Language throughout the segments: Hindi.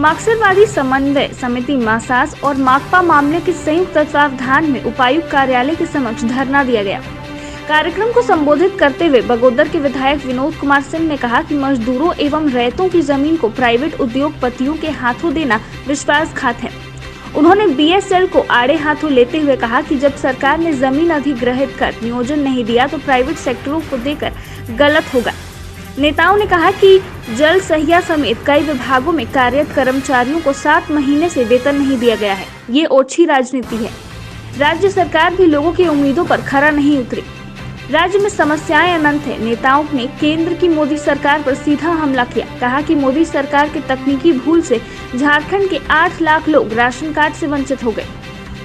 मार्क्सवादी समन्वय समिति मासास और माकपा मामले के संयुक्त तत्वावधान में उपायुक्त कार्यालय के समक्ष धरना दिया गया। कार्यक्रम को संबोधित करते हुए बगोदर के विधायक विनोद कुमार सिंह ने कहा कि मजदूरों एवं रैयतों की जमीन को प्राइवेट उद्योगपतियों के हाथों देना विश्वासघात है। उन्होंने बीएसएल को आड़े हाथों लेते हुए कहा कि जब सरकार ने जमीन अधिग्रहित कर नियोजन नहीं दिया तो प्राइवेट सेक्टरों को देकर गलत होगा। नेताओं ने कहा कि जल सहिया समेत कई विभागों में कार्यरत कर्मचारियों को 7 महीने से वेतन नहीं दिया गया है। ये ओछी राजनीति है। राज्य सरकार भी लोगों की उम्मीदों पर खरा नहीं उतरी। राज्य में समस्याएं अनंत है। नेताओं ने केंद्र की मोदी सरकार पर सीधा हमला किया। कहा कि मोदी सरकार के तकनीकी भूल से झारखंड के 8 लाख लोग राशन कार्ड से वंचित हो गए।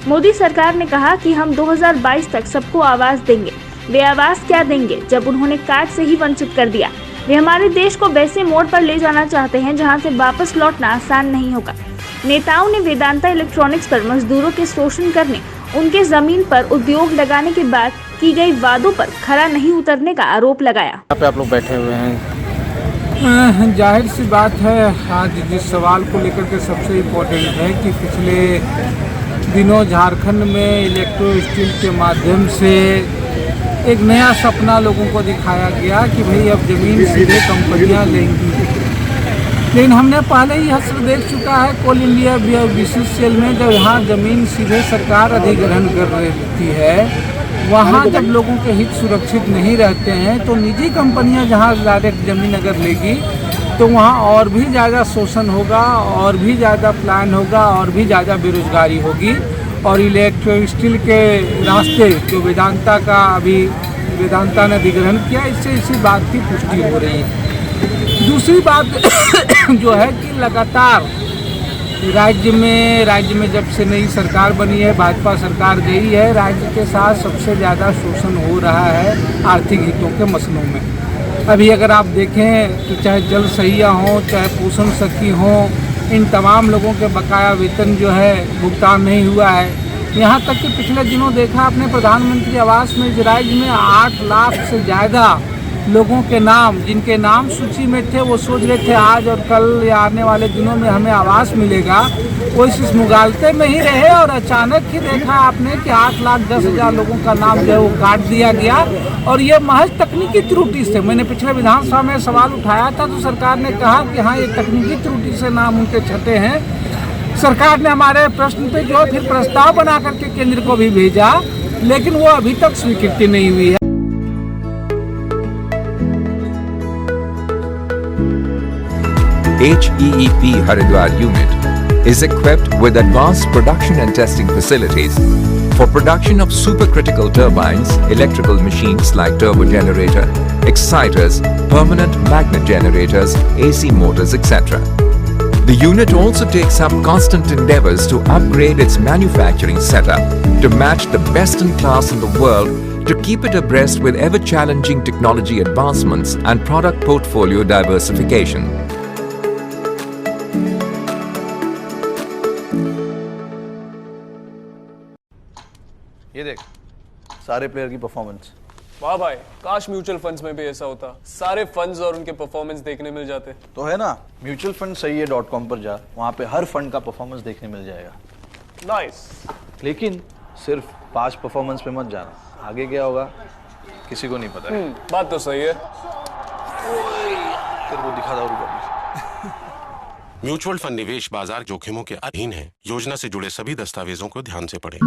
मोदी सरकार ने कहा कि हम 2022 तक सबको आवास देंगे। वे आवास क्या देंगे जब उन्होंने कार्ड से ही वंचित कर दिया। वे हमारे देश को वैसे मोड़ पर ले जाना चाहते हैं जहां से वापस लौटना आसान नहीं होगा। नेताओं ने वेदांता इलेक्ट्रॉनिक्स पर मजदूरों के शोषण करने, उनके जमीन पर उद्योग लगाने के बाद की गई वादों पर खरा नहीं उतरने का आरोप लगाया। यहाँ पे आप लोग बैठे हुए हैं, जाहिर सी बात है, आज जिस सवाल को लेकर के सबसे इम्पोर्टेंट है कि पिछले दिनों झारखंड में इलेक्ट्रो स्टील के माध्यम से एक नया सपना लोगों को दिखाया गया कि भाई अब ज़मीन सीधे कंपनियां लेंगी। लेकिन हमने पहले ही हश्र देख चुका है कोल इंडिया बीसीसीएल में, जब यहाँ ज़मीन सीधे सरकार अधिग्रहण कर रही है, वहाँ जब लोगों के हित सुरक्षित नहीं रहते हैं तो निजी कंपनियां जहाँ डायरेक्ट ज़मीन अगर लेगी तो वहाँ और भी ज़्यादा शोषण होगा, और भी ज़्यादा प्लान होगा, और भी ज़्यादा बेरोजगारी होगी। और इलेक्ट्रो स्टील के रास्ते जो वेदांता ने अधिग्रहण किया, इससे इसी बात की पुष्टि हो रही है। दूसरी बात जो है कि लगातार राज्य में जब से नई सरकार बनी है, भाजपा सरकार गई है, राज्य के साथ सबसे ज़्यादा शोषण हो रहा है आर्थिक हितों के मसलों में। अभी अगर आप देखें तो चाहे जल सहिया हो, चाहे पोषण सखी हो, इन तमाम लोगों के बकाया वेतन जो है भुगतान नहीं हुआ है। यहाँ तक कि पिछले दिनों देखा आपने प्रधानमंत्री आवास में इस राज्य में 8 लाख से ज़्यादा लोगों के नाम, जिनके नाम सूची में थे, वो सोच रहे थे आज और कल या आने वाले दिनों में हमें आवास मिलेगा, वो इस मुगालते में ही रहे। और अचानक ही देखा आपने कि 8,10,000 लोगों का नाम जो है वो काट दिया गया, और ये महज तकनीकी त्रुटि से। मैंने पिछले विधानसभा में सवाल उठाया था तो सरकार ने कहा कि हाँ, ये तकनीकी त्रुटि से नाम उनके छटे हैं। सरकार ने हमारे प्रश्न पे जो फिर प्रस्ताव बना करके केंद्र को भी भेजा, लेकिन वो अभी तक स्वीकृति नहीं हुई है। HEEP Haridwar unit is equipped with advanced production and testing facilities for production of supercritical turbines, electrical machines like turbo generator, exciters, permanent magnet generators, AC motors, etc. The unit also takes up constant endeavors to upgrade its manufacturing setup to match the best in class in the world, to keep it abreast with ever-challenging technology advancements and product portfolio diversification. ये देख सारे प्लेयर की परफॉर्मेंस। वाह भाई, काश म्यूचुअल फंड्स में भी ऐसा होता, सारे फंड्स और उनके परफॉर्मेंस देखने मिल जाते। तो है ना, म्यूचुअल फंड सही है .com पर जा, वहां पे हर फंड का परफॉर्मेंस देखने मिल जाएगा। नाइस। लेकिन सिर्फ पास्ट परफॉर्मेंस पे मत जाना, आगे क्या होगा किसी को नहीं पता। बात तो सही है। तेरे को दिखा था म्यूचुअल फंड निवेश बाजार जोखिमों के अधीन है। योजना से जुड़े सभी दस्तावेजों को ध्यान से पढ़ें।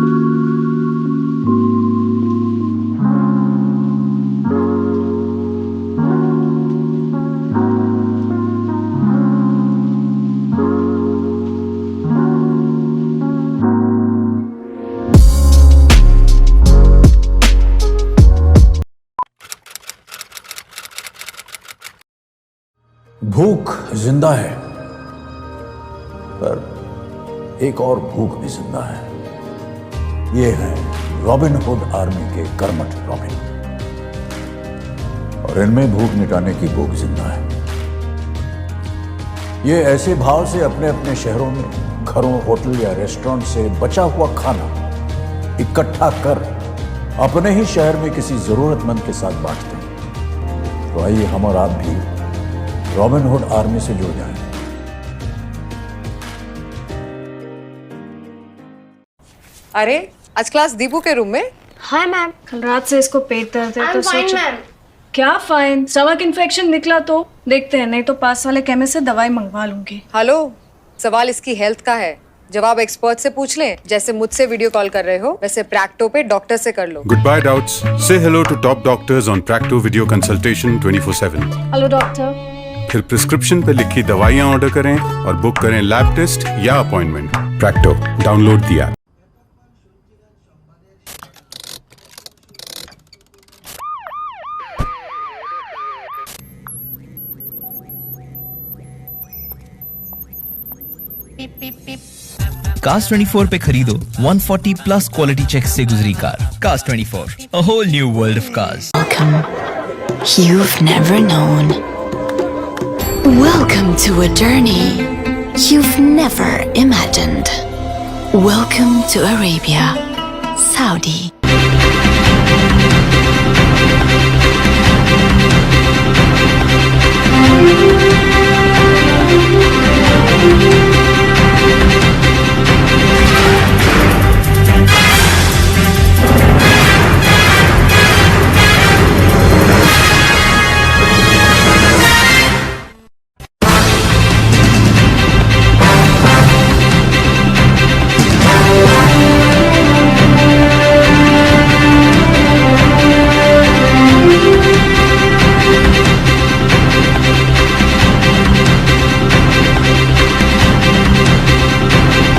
भूख जिंदा है, पर एक और भूख भी जिंदा है। ये है रॉबिन हुड आर्मी के कर्मठ रॉबिन, और इनमें भूख मिटाने की भूख जिंदा है। ये ऐसे भाव से अपने अपने शहरों में घरों, होटल या रेस्टोरेंट से बचा हुआ खाना इकट्ठा कर अपने ही शहर में किसी जरूरतमंद के साथ बांटते हैं। तो आइए हम और आप भी रॉबिन हुड आर्मी से जुड़ जाएं। अरे आज क्लास दीपू के रूम में? Hi ma'am. कल रात से इसको पेट दर्द है तो फाइन सोचो मैम। क्या फाइन, स्टमक इन्फेक्शन निकला तो देखते हैं, नहीं तो पास वाले केमिस्ट से दवाई मंगवा लूंगी। हेलो, सवाल इसकी हेल्थ का है, जवाब एक्सपर्ट से पूछ लें। जैसे मुझसे वीडियो कॉल कर रहे हो वैसे प्रैक्टो पे डॉक्टर से कर लो। Goodbye doubts. Say hello to top doctors on Practo video consultation 24/7. Hello doctor. फिर प्रिस्क्रिप्शन पे लिखी दवाइयाँ ऑर्डर करें और बुक करें लैब टेस्ट या appointment. Practo, download the app. Cars 24 पे खरीदो 140 प्लस क्वालिटी चेक से गुजरी car. Cars 24, a whole new world of cars. Welcome. You've never known. Welcome to a journey you've never imagined. Welcome to Arabia, Saudi.